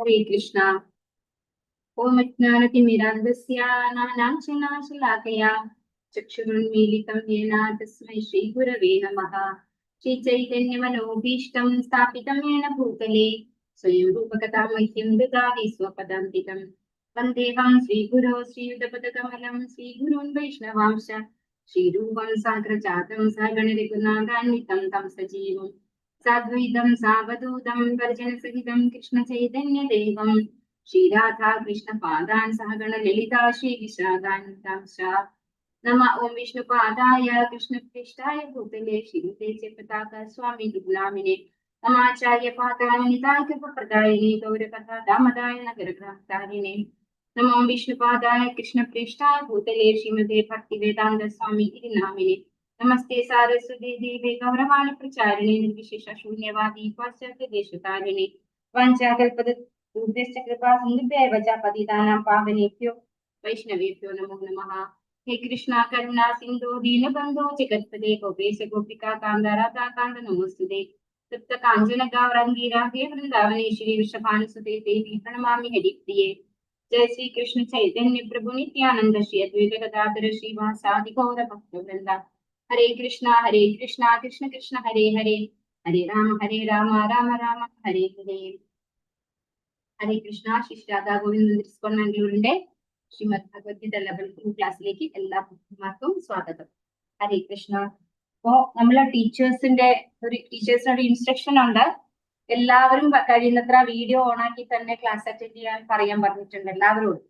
हरे कृष्णा। ओम अज्ञानतिमिरान्धस्य ज्ञानाञ्जनशलाकया चक्षुरुन्मीलितं येन तस्मै श्रीगुरवे नमः। श्रीचैतन्यमनोभीष्टं स्थापितं येन भूतले स्वयं रूपकथां मह्यं ददाति स्वपदान्तिकं। वन्देऽहं श्रीगुरो श्रीयुतपदकमलं श्रीगुरून् वैष्णवांश श्रीरूपं साग्रजातं सगणरघुनाथान्वितं तं सजीवम् साद्वैतं सावधूतं परिजनसहितं कृष्णचैतन्यदेवं श्रीराधा कृष्णपादान् सहगण ललिता श्रीविशाखान्वितांश्च। नमः ओं विष्णुपादाय कृष्णप्रेष्ठाय भूतले श्रीमते च पताका स्वामी नामिने नमाचार्य पादाय निताय कृपप्रदायिने गौरकथा दामदाय नगरग्रहकारिणे नमो विष्णुपादाय कृष्णप्रेष्ठाय भूतले श्रीमते भक्तिवेदान्त स्वामी नामिने नमस्ते सारस्वती देवे गौरवाणी प्रचारिणे निर्विशेष शून्यवादी पाश्चात्य देशतारिणे वाञ्छाकल्पतरुभ्यश्च कृपा सिन्धुभ्येव च पतितानां पावनेभ्यो वैष्णवेभ्यो नमो नमः। हे कृष्णा करुणा सिन्धो दीनबन्धो जगत्पते गोपेश गोपिका कान्त राधा कान्त नमोस्तुते तप्त काञ्चन गौराङ्गी राधे वृन्दावनेश्वरी वृषभानुसुते देवी प्रणमामि हरिप्रिये। जय श्री कृष्ण चैतन्य प्रभु नित्यानंद श्री अद्वैत गदाधर श्रीवासादि गौर भक्तवृंद। हरे कृष्णा कृष्ण कृष्ण हरे हरे हरे राम राम राम हरे हरे। ഹരേ കൃഷ്ണ. ശിഷ്ടാദാ ഗോവിന്ദ ബാംഗ്ലൂരിന്റെ ശ്രീമദ് ഭഗവത്ഗീത ലെവൽ 2 ക്ലാസ്സിലേക്ക് എല്ലാ ഭക്തന്മാർക്കും സ്വാഗതം. ഹരേ കൃഷ്ണ. അപ്പോ നമ്മളെ ടീച്ചേഴ്സിനൊരു ഇൻസ്ട്രക്ഷൻ ഉണ്ട്. എല്ലാവരും കഴിയുന്നത്ര വീഡിയോ ഓണാക്കി തന്നെ ക്ലാസ് അറ്റൻഡ് ചെയ്യാൻ പറയാൻ പറഞ്ഞിട്ടുണ്ട് എല്ലാവരോടും.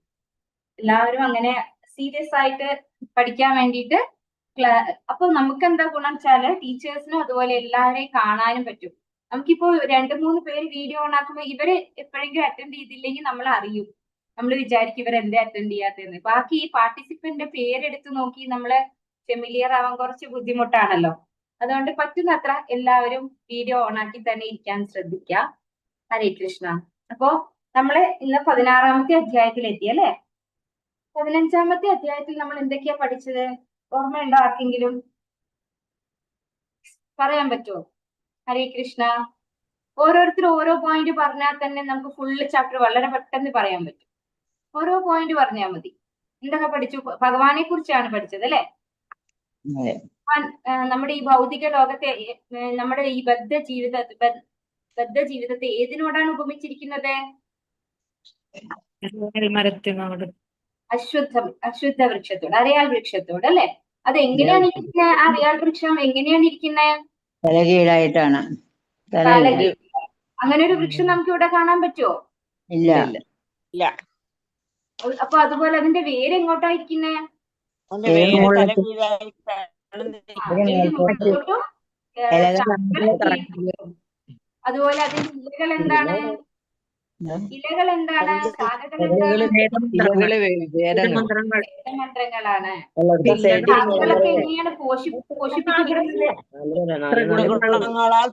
എല്ലാവരും അങ്ങനെ സീരിയസ് ആയിട്ട് പഠിക്കാൻ വേണ്ടിയിട്ട്. അപ്പൊ നമുക്ക് എന്താ ഗുണം വെച്ചാല് ടീച്ചേഴ്സിനും അതുപോലെ എല്ലാവരെയും കാണാനും പറ്റും. നമുക്കിപ്പോ 2-3 പേര് വീഡിയോ ഓൺ ആക്കുമ്പോ ഇവര് എപ്പോഴെങ്കിലും അറ്റൻഡ് ചെയ്തില്ലെങ്കിൽ നമ്മൾ അറിയും. നമ്മൾ വിചാരിക്കും ഇവരെന്താ അറ്റൻഡ് ചെയ്യാത്തതെന്ന്. ബാക്കി ഈ പാർട്ടിസിപ്പന്റിന്റെ പേരെടുത്ത് നോക്കി നമ്മള് ഫെമിലിയർ ആവാൻ കുറച്ച് ബുദ്ധിമുട്ടാണല്ലോ. അതുകൊണ്ട് പറ്റുന്നത്ര എല്ലാവരും വീഡിയോ ഓൺ ആക്കി തന്നെ ഇരിക്കാൻ ശ്രദ്ധിക്കുക. ഹരേ കൃഷ്ണ. അപ്പോ നമ്മള് ഇന്ന് 16-ാമത്തെ അധ്യായത്തിൽ എത്തി അല്ലെ. 15-ാമത്തെ അധ്യായത്തിൽ നമ്മൾ എന്തൊക്കെയാ പഠിച്ചത്? ഓർമ്മയുണ്ടോ ആർക്കെങ്കിലും? പറയാൻ പറ്റുമോ? ഹരേ കൃഷ്ണ. ഓരോരുത്തരും ഓരോ പോയിന്റ് പറഞ്ഞാൽ തന്നെ നമുക്ക് ഫുള്ള് ചാപ്റ്റർ വളരെ പെട്ടെന്ന് പറയാൻ പറ്റും. ഓരോ പോയിന്റ് പറഞ്ഞാൽ മതി. എന്തൊക്കെ പഠിച്ചു? ഭഗവാനെ കുറിച്ചാണ് പഠിച്ചത് അല്ലെ. നമ്മുടെ ഈ ഭൗതിക ലോകത്തെ, നമ്മുടെ ഈ ബദ്ധ ജീവിതത്തെ ഏതിനോടാണ് ഉപമിച്ചിരിക്കുന്നത്? അശ്വത്ഥ വൃക്ഷത്തോട്, അരയാൽ വൃക്ഷത്തോട് അല്ലെ. അത് എങ്ങനെയാണ് ഇരിക്കുന്നത്? ആ അരയാൽ വൃക്ഷം എങ്ങനെയാണ് ഇരിക്കുന്നത്? തലകീഴായിട്ടാണ്. അങ്ങനെ ഒരു വൃക്ഷം നമുക്ക് ഇവിടെ കാണാൻ പറ്റുമോ? ഇല്ല. അപ്പൊ അതുപോലെ അതിന്റെ വേര് എങ്ങോട്ടായിരിക്കുന്നേ? അതുപോലെ അതിന്റെ ഇലകൾ എന്താണ്? ഇലകൾ എന്താണ്? ശാഖകൾ എന്താണ്? വേദമന്ത്രങ്ങളാണ്. ശാഖകളൊക്കെ എങ്ങനെയാണ്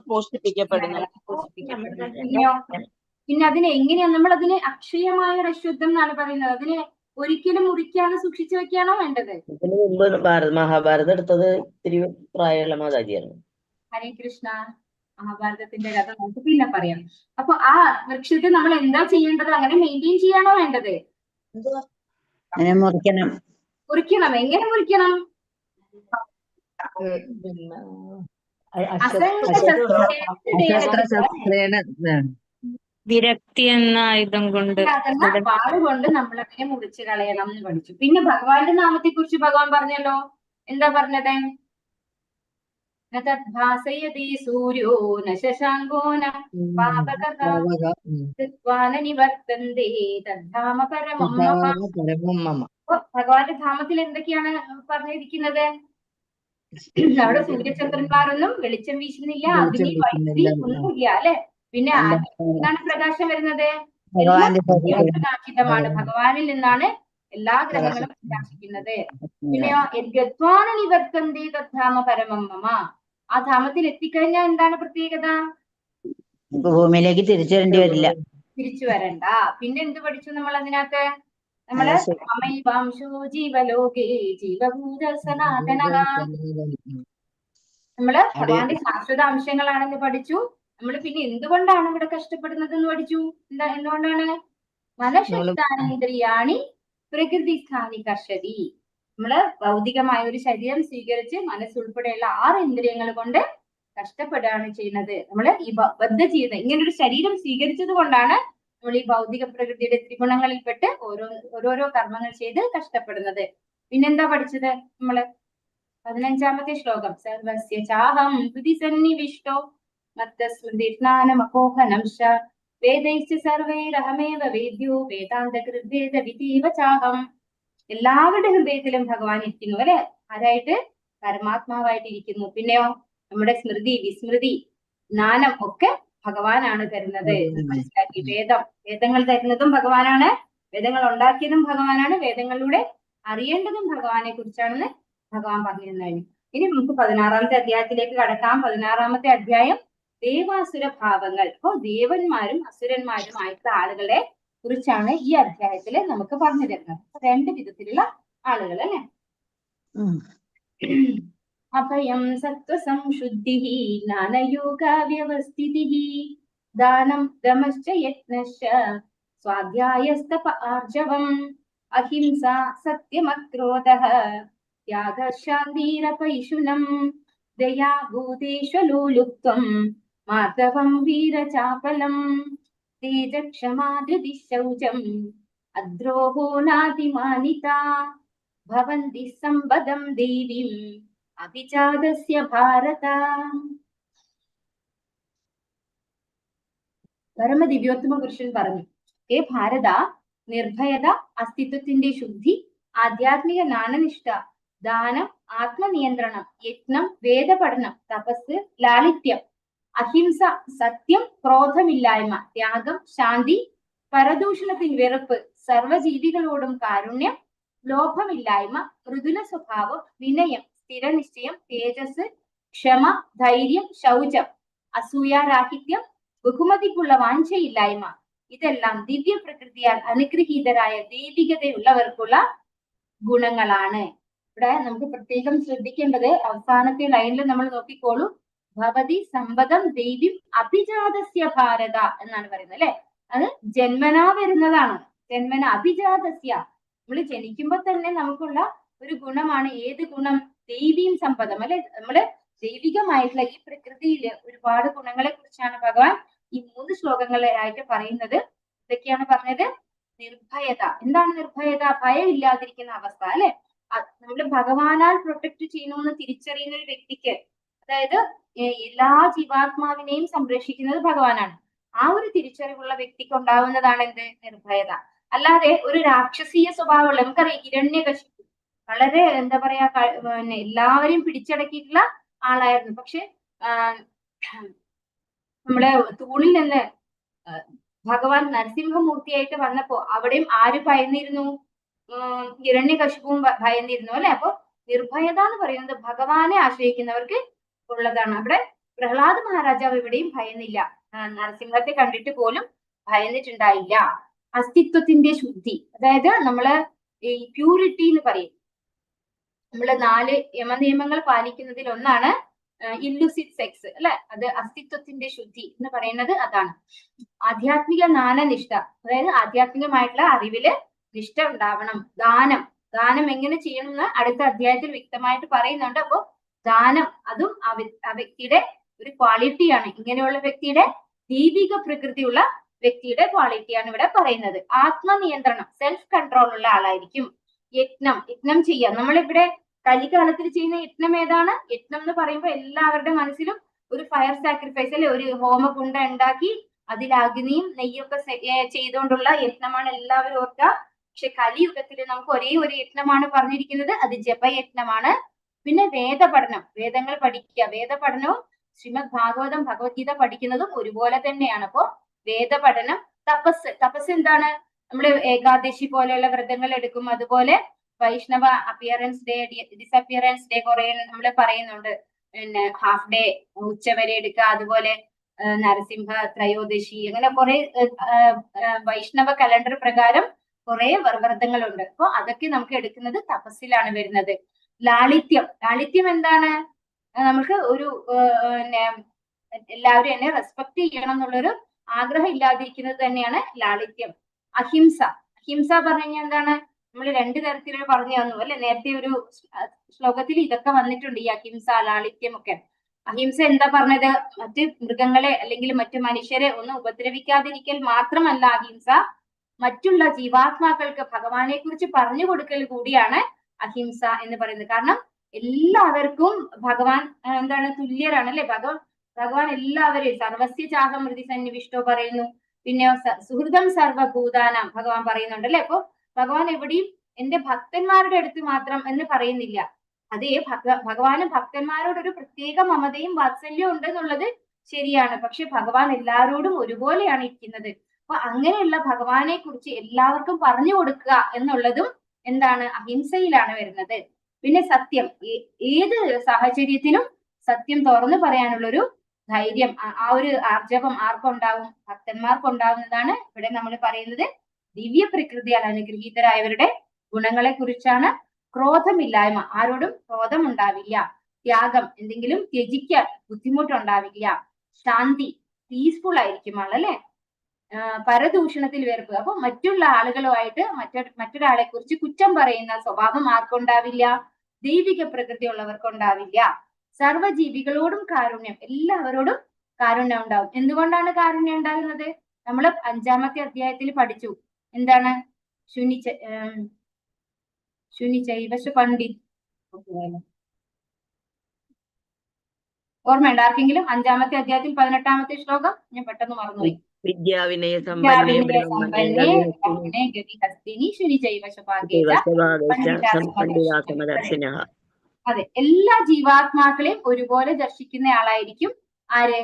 പോഷിപ്പിക്കപ്പെടുന്നത്? പിന്നെ അതിന് എങ്ങനെയാണ് നമ്മൾ അതിന് അക്ഷയമായ ഒരു അശ്വത്ഥം എന്നാണ് പറയുന്നത്. അതിന് ഒരിക്കലും മുറിക്കാതെ സൂക്ഷിച്ചു വെക്കാണോ വേണ്ടത്? മഹാഭാരതം എടുത്തത് ഇത്തിരി പ്രായമുള്ള മാതാജിയാണ്. ഹരേ കൃഷ്ണ. മഹാഭാരതത്തിന്റെ കഥ നമുക്ക് പിന്നെ പറയാം. അപ്പൊ ആ വൃക്ഷത്തെ നമ്മൾ എന്താ ചെയ്യേണ്ടത്? അങ്ങനെ മെയിൻറ്റെയിൻ ചെയ്യാണോ വേണ്ടത്? മുറിക്കണം. എങ്ങനെ മുറിക്കണം? വിരക്തി എന്ന ആയുധം കൊണ്ട്, വാളുകൊണ്ട് നമ്മൾ അതിനെ മുറിച്ച് കളയണം എന്ന് പഠിച്ചു. പിന്നെ ഭഗവാന്റെ നാമത്തെ കുറിച്ച് ഭഗവാൻ പറഞ്ഞല്ലോ. എന്താ പറഞ്ഞത്? ഭാസയതി സൂര്യോ ന ശശാങ്കോ ന നിവർത്തന്തേ തദ്ധാമ പരമം മമ. ഭഗവാന്റെ ധാമത്തിൽ എന്തൊക്കെയാണ് പറഞ്ഞിരിക്കുന്നത്? അവിടെ സൂര്യചന്ദ്രന്മാരൊന്നും വെളിച്ചം വീശുന്നില്ല, അഗ്നി വൈദ്യുതി ഒന്നുമില്ല അല്ലെ. പിന്നെ എന്താണ് പ്രകാശം വരുന്നത്? പ്രകാശിതമാണ്. ഭഗവാനിൽ നിന്നാണ് എല്ലാ ഗ്രഹങ്ങളും പ്രകാശിക്കുന്നത്. പിന്നെയോ ഗത്വാന നിവർത്തന്തേ തദ്ധാമ പരമം മമ. ആ ധാമത്തിൽ എത്തിക്കഴിഞ്ഞാൽ എന്താണ് പ്രത്യേകത? ഭൂമിയിലേക്ക് തിരിച്ചു വരേണ്ടി വരില്ല. തിരിച്ചു വരണ്ട. പിന്നെ എന്ത് പഠിച്ചു നമ്മൾ അതിനകത്ത്? നമ്മള് അമൈവാംശോ ജീവലോകേ ജീവഭൂത സനാതന. നമ്മള് ഭഗവാന്റെ ശാശ്വത അംശങ്ങളാണെന്ന് പഠിച്ചു. നമ്മൾ പിന്നെ എന്തുകൊണ്ടാണ് ഇവിടെ കഷ്ടപ്പെടുന്നത് എന്ന് പഠിച്ചു. എന്തുകൊണ്ടാണ്? മനഃഷ്ടാനേന്ദ്രിയാണി പ്രകൃതിസ്ഥാനി കർഷതി. നമ്മള് ഭൗതികമായ ഒരു ശരീരം സ്വീകരിച്ച് മനസ്സുൾപ്പെടെയുള്ള 6 ഇന്ദ്രിയങ്ങൾ കൊണ്ട് കഷ്ടപ്പെടുകയാണ് ചെയ്യുന്നത്. നമ്മള് ഈ ബദ്ധ ജീവിതം ഇങ്ങനൊരു ശരീരം സ്വീകരിച്ചത് കൊണ്ടാണ് നമ്മൾ ഈ ഭൗതിക പ്രകൃതിയുടെ ത്രിഗുണങ്ങളിൽപ്പെട്ട് ഓരോരോ കർമ്മങ്ങൾ ചെയ്ത് കഷ്ടപ്പെടുന്നത്. പിന്നെന്താ പഠിച്ചത് നമ്മള്? 15ാമത്തെ ശ്ലോകം. സർവസ്യ ചാഹം ഹൃദി സന്നിവിഷ്ടോ മത്തസ്മൃതിജ്ഞാനമപോഹനം ശ വേദൈശ്ച സർവൈരഹമേവ വേദ്യോ വേദാന്തകൃദ്വേദ വിധീവ ചാഹം. എല്ലാവരുടെ ഹൃദയത്തിലും ഭഗവാൻ ഇരിക്കുന്നു അല്ലെ. ആരായിട്ട്? പരമാത്മാവായിട്ട് ഇരിക്കുന്നു. പിന്നെയോ നമ്മുടെ സ്മൃതി, വിസ്മൃതി, ജ്ഞാനം ഒക്കെ ഭഗവാനാണ് തരുന്നത്. മനസ്സിലാക്കി. വേദങ്ങൾ തരുന്നതും ഭഗവാനാണ്, വേദങ്ങൾ ഉണ്ടാക്കിയതും ഭഗവാനാണ്, വേദങ്ങളിലൂടെ അറിയേണ്ടതും ഭഗവാനെ കുറിച്ചാണെന്ന് ഭഗവാൻ പറഞ്ഞിരുന്നു. ഇനി നമുക്ക് 16ാമത്തെ അധ്യായത്തിലേക്ക് കടക്കാം. 16ാമത്തെ അധ്യായം ദേവാസുര ഭാവങ്ങൾ. അപ്പോ ദേവന്മാരും അസുരന്മാരും ആയിട്ടുള്ള ആളുകളെ കുറിച്ചാണ് ഈ അധ്യായത്തില് നമുക്ക് പറഞ്ഞു തരുന്നത്. 2 വിധത്തിലുള്ള ആളുകൾ അല്ലെ. അഭയം സത്വസംശുദ്ധി ജ്ഞാനയോഗ വ്യവസ്ഥിതി ദാനം ദമശ്ച യജ്ഞശ്ച സ്വാധ്യായസ്തപ ആർജവം അഹിംസ സത്യമക്രോധഃ ത്യാഗശാന്തിരപൈശുനം ദയാ ഭൂതേഷ്വലോലുപ്ത്വം മാധവം വീരചാപലം തേജക്ഷമാധൃതി ശൗചം അദ്രോഹോ നാതിമാനിത ഭവന്തി സമ്പദം ദേവീം അഭിജാതസ്യ ഭാരത. പരമദിവ്യോത്തമ പുരുഷൻ പറഞ്ഞു, ഹേ ഭാരത, നിർഭയത, അസ്തിത്വത്തിന്റെ ശുദ്ധി, ആധ്യാത്മിക ജ്ഞാനനിഷ്ഠ, ദാനം, ആത്മനിയന്ത്രണം, യജ്ഞം, വേദപഠനം, തപസ്, ലാളിത്യം, അഹിംസ, സത്യം, ക്രോധമില്ലായ്മ, ത്യാഗം, ശാന്തി, പരദൂഷണത്തിൽ വെറുപ്പ്, സർവജീവികളോടും കാരുണ്യം, ലോഭമില്ലായ്മ, മൃദുല സ്വഭാവം, വിനയം, സ്ഥിരനിശ്ചയം, തേജസ്, ക്ഷമ, ധൈര്യം, ശൗചം, അസൂയാരാഹിത്യം, ബഹുമതിക്കുള്ള വാഞ്ചയില്ലായ്മ, ഇതെല്ലാം ദിവ്യ പ്രകൃതിയാൽ അനുഗ്രഹീതരായ ദൈവികതയുള്ളവർക്കുള്ള ഗുണങ്ങളാണ്. ഇവിടെ നമുക്ക് പ്രത്യേകം ശ്രദ്ധിക്കേണ്ടത് അവസാനത്തെ ലൈനിൽ നമ്മൾ നോക്കിക്കോളൂ. ഭവതി സമ്പദം ദേവീം അഭിജാതസ്യ ഭാരത എന്നാണ് പറയുന്നത് അല്ലെ. അത് ജന്മനാ വരുന്നതാണ്. ജന്മന അഭിജാതസ്യ, നമ്മൾ ജനിക്കുമ്പോ തന്നെ നമുക്കുള്ള ഒരു ഗുണമാണ്. ഏത് ഗുണം? ദൈവീം സമ്പദം അല്ലെ. നമ്മള് ദൈവികമായിട്ടുള്ള ഈ പ്രകൃതിയില് ഒരുപാട് ഗുണങ്ങളെ കുറിച്ചാണ് ഭഗവാൻ ഈ 3 ശ്ലോകങ്ങളിലായിട്ട് പറയുന്നത്. ഇതൊക്കെയാണ് പറഞ്ഞത്. നിർഭയത. എന്താണ് നിർഭയത? ഭയമില്ലാതിരിക്കുന്ന അവസ്ഥ അല്ലെ. നമ്മൾ ഭഗവാനാൽ പ്രൊട്ടക്ട് ചെയ്യണമെന്ന് തിരിച്ചറിയുന്ന ഒരു വ്യക്തിക്ക്, അതായത് എല്ലാ ജീവാത്മാവിനെയും സംരക്ഷിക്കുന്നത് ഭഗവാനാണ്. ആ ഒരു തിരിച്ചറിവുള്ള വ്യക്തിക്ക് ഉണ്ടാവുന്നതാണ് എന്ത്? നിർഭയത. അല്ലാതെ ഒരു രാക്ഷസീയ സ്വഭാവമുള്ള, നമുക്കറിയാം ഹിരണ്യകശിപു വളരെ എന്താ പറയാ എല്ലാവരെയും പിടിച്ചടക്കിയിട്ടുള്ള ആളായിരുന്നു. പക്ഷെ നമ്മുടെ തൂണിൽ നിന്ന് ഭഗവാൻ നരസിംഹമൂർത്തിയായിട്ട് വന്നപ്പോ അവിടെയും ആര് ഭയന്നിരുന്നു? ഹിരണ്യകശിപുവും ഭയന്നിരുന്നു അല്ലെ. അപ്പൊ നിർഭയത എന്ന് പറയുന്നത് ഭഗവാനെ ആശ്രയിക്കുന്നവർക്ക് ഉള്ളതാണ്. അവിടെ പ്രഹ്ലാദ മഹാരാജാവ് എവിടെയും ഭയന്നില്ല. നരസിംഹത്തെ കണ്ടിട്ട് പോലും ഭയന്നിട്ടുണ്ടായില്ല. അസ്തിത്വത്തിന്റെ ശുദ്ധി, അതായത് നമ്മള് ഈ പ്യൂരിറ്റി എന്ന് പറയും. നമ്മള് 4 യമനിയമങ്ങൾ പാലിക്കുന്നതിൽ ഒന്നാണ് ഇല്ലുസിറ്റ് സെക്സ് അല്ലെ. അത് അസ്തിത്വത്തിന്റെ ശുദ്ധി എന്ന് പറയുന്നത് അതാണ്. ആധ്യാത്മിക ജ്ഞാനനിഷ്ഠ, അതായത് ആധ്യാത്മികമായിട്ടുള്ള അറിവില് നിഷ്ഠ ഉണ്ടാവണം. ദാനം, ദാനം എങ്ങനെ ചെയ്യണം എന്ന് അടുത്ത അധ്യായത്തിൽ വ്യക്തമായിട്ട് പറയുന്നുണ്ട്. അപ്പോ ദാനം അതും ആ വ്യക്തിയുടെ ഒരു ക്വാളിറ്റിയാണ്. ഇങ്ങനെയുള്ള വ്യക്തിയുടെ ദൈവിക പ്രകൃതിയുള്ള വ്യക്തിയുടെ ക്വാളിറ്റിയാണ് ഇവിടെ പറയുന്നത്. ആത്മനിയന്ത്രണം, സെൽഫ് കൺട്രോൾ ഉള്ള ആളായിരിക്കും. യജ്ഞം ചെയ്യാം. നമ്മളിവിടെ കലികാലത്തിൽ ചെയ്യുന്ന യജ്ഞം ഏതാണ്? യജ്ഞം എന്ന് പറയുമ്പോൾ എല്ലാവരുടെ മനസ്സിലും ഒരു ഫയർ സാക്രിഫൈസ് അല്ലെ, ഒരു ഹോമകുണ്ട ഉണ്ടാക്കി അതിൽ അഗ്നിയും നെയ്യൊക്കെ ചെയ്തുകൊണ്ടുള്ള യജ്ഞമാണ് എല്ലാവരും ഓർക്കുക. പക്ഷെ കലിയുഗത്തിൽ നമുക്ക് ഒരേ ഒരു യജ്ഞമാണ് പറഞ്ഞിരിക്കുന്നത്, അത് ജപയജ്ഞമാണ്. പിന്നെ വേദപഠനം, വേദങ്ങൾ പഠിക്കുക. വേദപഠനവും ശ്രീമദ് ഭാഗവതം, ഭഗവത്ഗീത പഠിക്കുന്നതും ഒരുപോലെ തന്നെയാണ്. അപ്പോ വേദപഠനം. തപസ് എന്താണ്? നമ്മള് ഏകാദശി പോലെയുള്ള വ്രതങ്ങൾ എടുക്കും. അതുപോലെ വൈഷ്ണവ അപ്പിയറൻസ് ഡേ, ഡിസപ്പിയറൻസ് ഡേ കുറെ നമ്മൾ പറയുന്നുണ്ട്. പിന്നെ ഹാഫ് ഡേ, ഉച്ചവരെ എടുക്കുക. അതുപോലെ നരസിംഹ ത്രയോദശി, അങ്ങനെ കുറെ വൈഷ്ണവ കലണ്ടർ പ്രകാരം കുറെ വ്രതങ്ങളുണ്ട്. അപ്പൊ അതൊക്കെ നമുക്ക് എടുക്കുന്നത് തപസ്സിലാണ് വരുന്നത്. ലാളിത്യം എന്താണ്? നമുക്ക് ഒരു എല്ലാവരും എന്നെ റെസ്പെക്ട് ചെയ്യണം എന്നുള്ളൊരു ആഗ്രഹം ഇല്ലാതിരിക്കുന്നത് തന്നെയാണ് ലാളിത്യം. അഹിംസ, അഹിംസ പറഞ്ഞു കഴിഞ്ഞാൽ എന്താണ്? നമ്മൾ രണ്ടു തരത്തിലുള്ള പറഞ്ഞു തന്നു അല്ലെ, നേരത്തെ ഒരു ശ്ലോകത്തിൽ ഇതൊക്കെ വന്നിട്ടുണ്ട്, ഈ അഹിംസ ലാളിത്യം ഒക്കെ. അഹിംസ എന്താ പറഞ്ഞത്? മറ്റ് മൃഗങ്ങളെ അല്ലെങ്കിൽ മറ്റു മനുഷ്യരെ ഒന്നും ഉപദ്രവിക്കാതിരിക്കൽ മാത്രമല്ല അഹിംസ, മറ്റുള്ള ജീവാത്മാക്കൾക്ക് ഭഗവാനെ കുറിച്ച് പറഞ്ഞു കൊടുക്കൽ കൂടിയാണ് അഹിംസ എന്ന് പറയുന്നത്. കാരണം എല്ലാവർക്കും ഭഗവാൻ എന്താണ്? തുല്യരാണ് അല്ലെ. ഭഗവാൻ എല്ലാവരെയും സർവസ്യ ചാഹം ഹൃദി സന്നിവിഷ്ടോ പറയുന്നു. പിന്നെ സുഹൃതം സർവഭൂതാനാം ഭഗവാൻ പറയുന്നുണ്ട് അല്ലെ. അപ്പൊ ഭഗവാൻ എവിടെയും എന്റെ ഭക്തന്മാരുടെ അടുത്ത് മാത്രം എന്ന് പറയുന്നില്ല. അതേ ഭഗവാന് ഭക്തന്മാരോടൊരു പ്രത്യേക മമതയും വാത്സല്യവും ഉണ്ട് എന്നുള്ളത് ശരിയാണ്. പക്ഷെ ഭഗവാൻ എല്ലാവരോടും ഒരുപോലെയാണ് ഇരിക്കുന്നത്. അപ്പൊ അങ്ങനെയുള്ള ഭഗവാനെ കുറിച്ച് എല്ലാവർക്കും പറഞ്ഞു കൊടുക്കുക എന്നുള്ളതും എന്താണ്? അഹിംസയിലാണ് വരുന്നത്. പിന്നെ സത്യം, ഏത് സാഹചര്യത്തിലും സത്യം തുറന്നു പറയാനുള്ളൊരു ധൈര്യം, ആ ഒരു ആർജവം ആർക്കുണ്ടാവും? ഭക്തന്മാർക്കുണ്ടാവുന്നതാണ് ഇവിടെ നമ്മൾ പറയുന്നത്. ദിവ്യ പ്രകൃതിയാൽ അനുഗ്രഹീതരായവരുടെ ഗുണങ്ങളെ കുറിച്ചാണ്. ക്രോധമില്ലായ്മ, ആരോടും ക്രോധം ഉണ്ടാവില്ല. ത്യാഗം, എന്തെങ്കിലും ത്യജിക്കാൻ ബുദ്ധിമുട്ടുണ്ടാവില്ല. ശാന്തി, പീസ്ഫുൾ ആയിരിക്കും ആളല്ലേ. പരദൂഷണത്തിൽ വെറുപ്പ്, അപ്പൊ മറ്റുള്ള ആളുകളുമായിട്ട് മറ്റൊരാളെ കുറിച്ച് കുറ്റം പറയുന്ന സ്വഭാവം ആർക്കുണ്ടാവില്ല? ദൈവിക പ്രകൃതി ഉള്ളവർക്കുണ്ടാവില്ല. സർവ്വജീവികളോടും കാരുണ്യം, എല്ലാവരോടും കാരുണ്യം ഉണ്ടാവും. എന്തുകൊണ്ടാണ് കാരുണ്യം ഉണ്ടാകുന്നത്? നമ്മൾ 5-ാമത്തെ അധ്യായത്തിൽ പഠിച്ചു. എന്താണ്? ശുനിചൈവശ പണ്ഡിത്, ഓർമ്മയുണ്ട് ആർക്കെങ്കിലും? 5-ാമത്തെ അധ്യായത്തിൽ 18-ാമത്തെ ശ്ലോകം ഞാൻ പെട്ടെന്ന് മറന്നുപോയി. വിദ്യാവിനയ അതെ, എല്ലാ ജീവാത്മാക്കളെയും ഒരുപോലെ ദർശിക്കുന്ന ആളായിരിക്കും ആര്?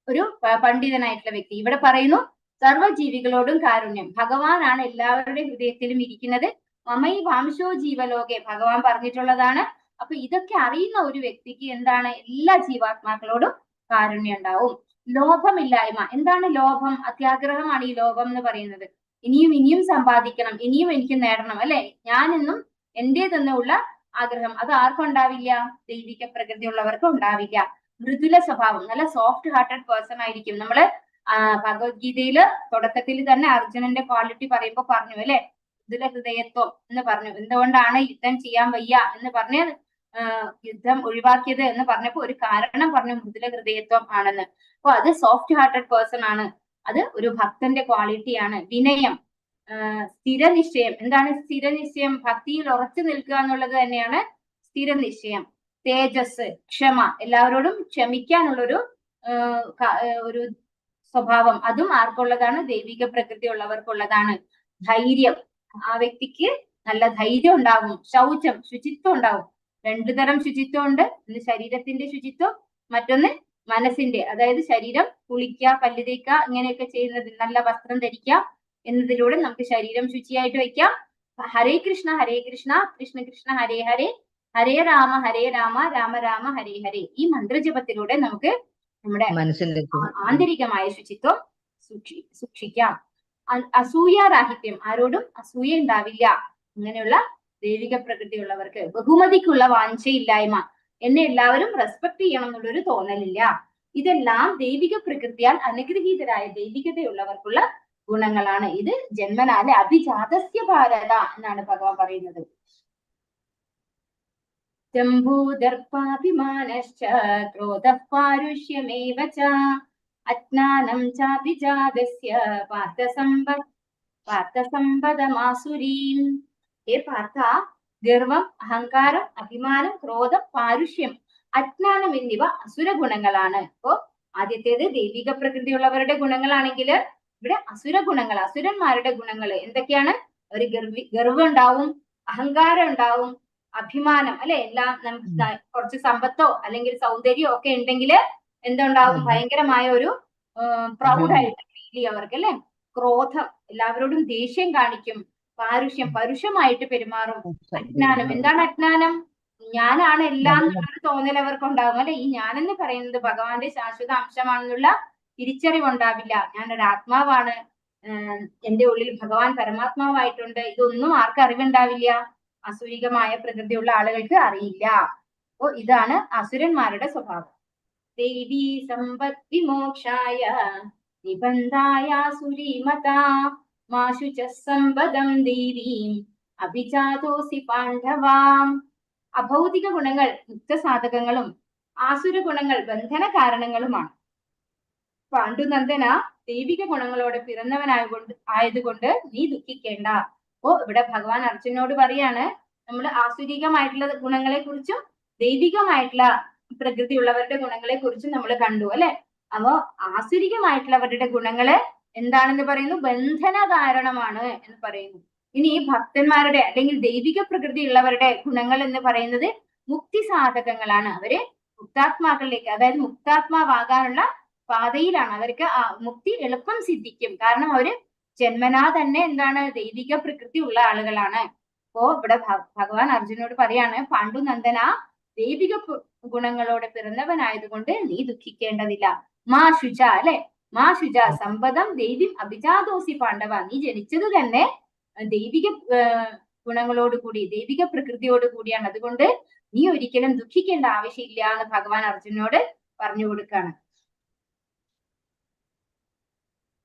ഒരു പണ്ഡിതനായിട്ടുള്ള വ്യക്തി. ഇവിടെ പറയുന്നു സർവ്വജീവികളോടും കാരുണ്യം. ഭഗവാനാണ് എല്ലാവരുടെയും ഹൃദയത്തിലും ഇരിക്കുന്നത്. മമൈ വാംശോ ജീവലോകെ ഭഗവാൻ പറഞ്ഞിട്ടുള്ളതാണ്. അപ്പൊ ഇതൊക്കെ അറിയുന്ന ഒരു വ്യക്തിക്ക് എന്താണ്? എല്ലാ ജീവാത്മാക്കളോടും കാരുണ്യം ഉണ്ടാവും. ലോഭമില്ലായ്മ, എന്താണ് ലോഭം? അത്യാഗ്രഹമാണ് ഈ ലോഭം എന്ന് പറയുന്നത്. ഇനിയും സമ്പാദിക്കണം, ഇനിയും എനിക്ക് നേടണം അല്ലെ, ഞാനെന്നും എന്റേതെന്നുള്ള ആഗ്രഹം. അത് ആർക്കുണ്ടാവില്ല? ദൈവിക പ്രകൃതി ഉള്ളവർക്ക് ഉണ്ടാവില്ല. മൃദുല സ്വഭാവം, നല്ല സോഫ്റ്റ് ഹാർട്ടഡ് പേഴ്സൺ ആയിരിക്കും. നമ്മള് ഭഗവത്ഗീതയില് തുടക്കത്തിൽ തന്നെ അർജുനന്റെ ക്വാളിറ്റി പറയുമ്പോ പറഞ്ഞു അല്ലെ, മൃദുല ഹൃദയത്വം എന്ന് പറഞ്ഞു. എന്തുകൊണ്ടാണ് യുദ്ധം ചെയ്യാൻ വയ്യ എന്ന് പറഞ്ഞ് യുദ്ധം ഒഴിവാക്കിയത് എന്ന് പറഞ്ഞപ്പോ ഒരു കാരണം പറഞ്ഞു, മൃദുല ഹൃദയത്വം ആണെന്ന്. അപ്പൊ അത് സോഫ്റ്റ് ഹാർട്ടഡ് പേഴ്സൺ ആണ്, അത് ഒരു ഭക്തന്റെ ക്വാളിറ്റിയാണ്. വിനയം, സ്ഥിരനിശ്ചയം, എന്താണ് സ്ഥിരനിശ്ചയം? ഭക്തിയിൽ ഉറച്ചു നിൽക്കുക എന്നുള്ളത് തന്നെയാണ് സ്ഥിരനിശ്ചയം. തേജസ്, ക്ഷമ, എല്ലാവരോടും ക്ഷമിക്കാനുള്ളൊരു ഒരു സ്വഭാവം, അതും ആർക്കുള്ളതാണ്? ദൈവിക പ്രകൃതി ഉള്ളവർക്കുള്ളതാണ്. ധൈര്യം, ആ വ്യക്തിക്ക് നല്ല ധൈര്യം ഉണ്ടാവും. ശൗചം, ശുചിത്വം ഉണ്ടാവും. 2 തരം ശുചിത്വം ഉണ്ട്. ഒന്ന് ശരീരത്തിന്റെ ശുചിത്വം, മറ്റൊന്ന് മനസ്സിന്റെ. അതായത് ശരീരം കുളിക്കുക, പല്ല് തേക്കുക, ഇങ്ങനെയൊക്കെ ചെയ്യുന്നത്, നല്ല വസ്ത്രം ധരിക്കുക എന്നതിലൂടെ നമുക്ക് ശരീരം ശുചിയായിട്ട് വെക്കാം. ഹരേ കൃഷ്ണ കൃഷ്ണ കൃഷ്ണ ഹരേ ഹരേ, ഹരേ രാമ രാമ രാമ ഹരേ ഹരേ. ഈ മന്ത്രജപത്തിലൂടെ നമുക്ക് നമ്മുടെ ആന്തരികമായ ശുചിത്വം സൂക്ഷിക്കാം. അസൂയാരാഹിത്യം, ആരോടും അസൂയ ഉണ്ടാവില്ല. അങ്ങനെയുള്ള ദൈവിക പ്രകൃതി ഉള്ളവർക്ക്. ബഹുമതിക്കുള്ള വാഞ്ചയില്ലായ്മ, എന്നെ എല്ലാവരും റെസ്പെക്ട് ചെയ്യണം എന്നുള്ളൊരു തോന്നലില്ല. ഇതെല്ലാം ദൈവിക പ്രകൃതിയാൽ അനുഗ്രഹീതരായ ദൈവികതയുള്ളവർക്കുള്ള ഗുണങ്ങളാണ്. ഇത് ജന്മനാലെ അഭിജാതസ്യ ഭാരത എന്നാണ് ഭഗവാൻ പറയുന്നത്. ജംബൂദർപ്പാഭിമാനശ്ച ക്രോധഃ പാരുഷ്യമേവ ച അജ്ഞാനം ചാഭിജാതസ്യ പാർത്ഥസമ്പദമാസുരീം. ഹേ പാർത്ഥ, ഗർവം, അഹങ്കാരം, അഭിമാനം, ക്രോധം, പാരുഷ്യം, അജ്ഞാനം എന്നിവ അസുര ഗുണങ്ങളാണ്. അപ്പോ ആദ്യത്തേത് ദൈവിക പ്രകൃതിയുള്ളവരുടെ ഗുണങ്ങളാണെങ്കിൽ ഇവിടെ അസുര ഗുണങ്ങൾ, അസുരന്മാരുടെ ഗുണങ്ങൾ എന്തൊക്കെയാണ്? ഒരു ഗർവം ഉണ്ടാവും, അഹങ്കാരം ഉണ്ടാവും, അഭിമാനം അല്ലെ, എല്ലാം നമുക്ക് കുറച്ച് സമ്പത്തോ അല്ലെങ്കിൽ സൗന്ദര്യമോ ഒക്കെ ഉണ്ടെങ്കിൽ എന്തുണ്ടാവും? ഭയങ്കരമായ ഒരു പ്രൗഡായിട്ട് ഫീൽ ചെയ്യും അവർക്ക് അല്ലെ. ക്രോധം, എല്ലാവരോടും ദേഷ്യം കാണിക്കും. പാരുഷ്യം, പരുഷമായിട്ട് പെരുമാറും. അജ്ഞാനം, എന്താണ് അജ്ഞാനം? ഞാനാണ് എല്ലാം എന്നൊരു തോന്നൽ അവർക്ക് ഉണ്ടാകും അല്ലെ. ഈ ഞാനെന്ന് പറയുന്നത് ഭഗവാന്റെ ശാശ്വത അംശമാണെന്നുള്ള തിരിച്ചറിവുണ്ടാവില്ല. ഞാനൊരു ആത്മാവാണ്, എന്റെ ഉള്ളിൽ ഭഗവാൻ പരമാത്മാവായിട്ടുണ്ട്, ഇതൊന്നും ആർക്ക് അറിവുണ്ടാവില്ല? അസുരികമായ പ്രകൃതിയുള്ള ആളുകൾക്ക് അറിയില്ല. അപ്പോ ഇതാണ് അസുരന്മാരുടെ സ്വഭാവം. ദേവീ സമ്പദ് വിമോക്ഷായ നിബന്ധായ സുരീമത മാശു ച സമ്പദം ദേവീം അഭിജാതോസി പാണ്ഡവാം. അഭൗതിക ഗുണങ്ങൾ മുക്തസാധകങ്ങളും ആസുര ഗുണങ്ങൾ ബന്ധന കാരണങ്ങളുമാണ്. പാണ്ഡുനന്ദന ദൈവിക ഗുണങ്ങളോടെ ആയതുകൊണ്ട് നീ ദുഃഖിക്കേണ്ട. അപ്പോ ഇവിടെ ഭഗവാൻ അർജുനോട് പറയാണ്, നമ്മൾ ആസുരികമായിട്ടുള്ള ഗുണങ്ങളെ കുറിച്ചും ദൈവികമായിട്ടുള്ള പ്രകൃതിയുള്ളവരുടെ ഗുണങ്ങളെ കുറിച്ചും നമ്മൾ കണ്ടു അല്ലെ. അപ്പോ ആസുരികമായിട്ടുള്ളവരുടെ ഗുണങ്ങള് എന്താണെന്ന് പറയുന്നു? ബന്ധന കാരണമാണ് എന്ന് പറയുന്നു. ഇനി ഭക്തന്മാരുടെ അല്ലെങ്കിൽ ദൈവിക പ്രകൃതി ഉള്ളവരുടെ ഗുണങ്ങൾ എന്ന് പറയുന്നത് മുക്തി സാധകങ്ങളാണ്. അവര് മുക്താത്മാക്കളിലേക്ക്, അതായത് മുക്താത്മാവാകാനുള്ള പാതയിലാണ്. അവർക്ക് മുക്തി എളുപ്പം സിദ്ധിക്കും. കാരണം അവര് ജന്മനാ തന്നെ എന്താണ്? ദൈവിക പ്രകൃതി ഉള്ള ആളുകളാണ്. അപ്പോ ഇവിടെ ഭഗവാൻ അർജുനോട് പറയാണ്, പാണ്ഡുനന്ദന ദൈവിക ഗുണങ്ങളോടെ പിറന്നവനായതുകൊണ്ട് നീ ദുഃഖിക്കേണ്ടതില്ല. മാ ശുച അല്ലെ, മാ ശുച സമ്പദം ദേവീം അഭിജാതോസി പാണ്ഡവ. നീ ജനിച്ചത് തന്നെ ദൈവിക ഗുണങ്ങളോടുകൂടി, ദൈവിക പ്രകൃതിയോട് കൂടിയാണ്. അതുകൊണ്ട് നീ ഒരിക്കലും ദുഃഖിക്കേണ്ട ആവശ്യമില്ല എന്ന് ഭഗവാൻ അർജുനോട് പറഞ്ഞു കൊടുക്കാണ്.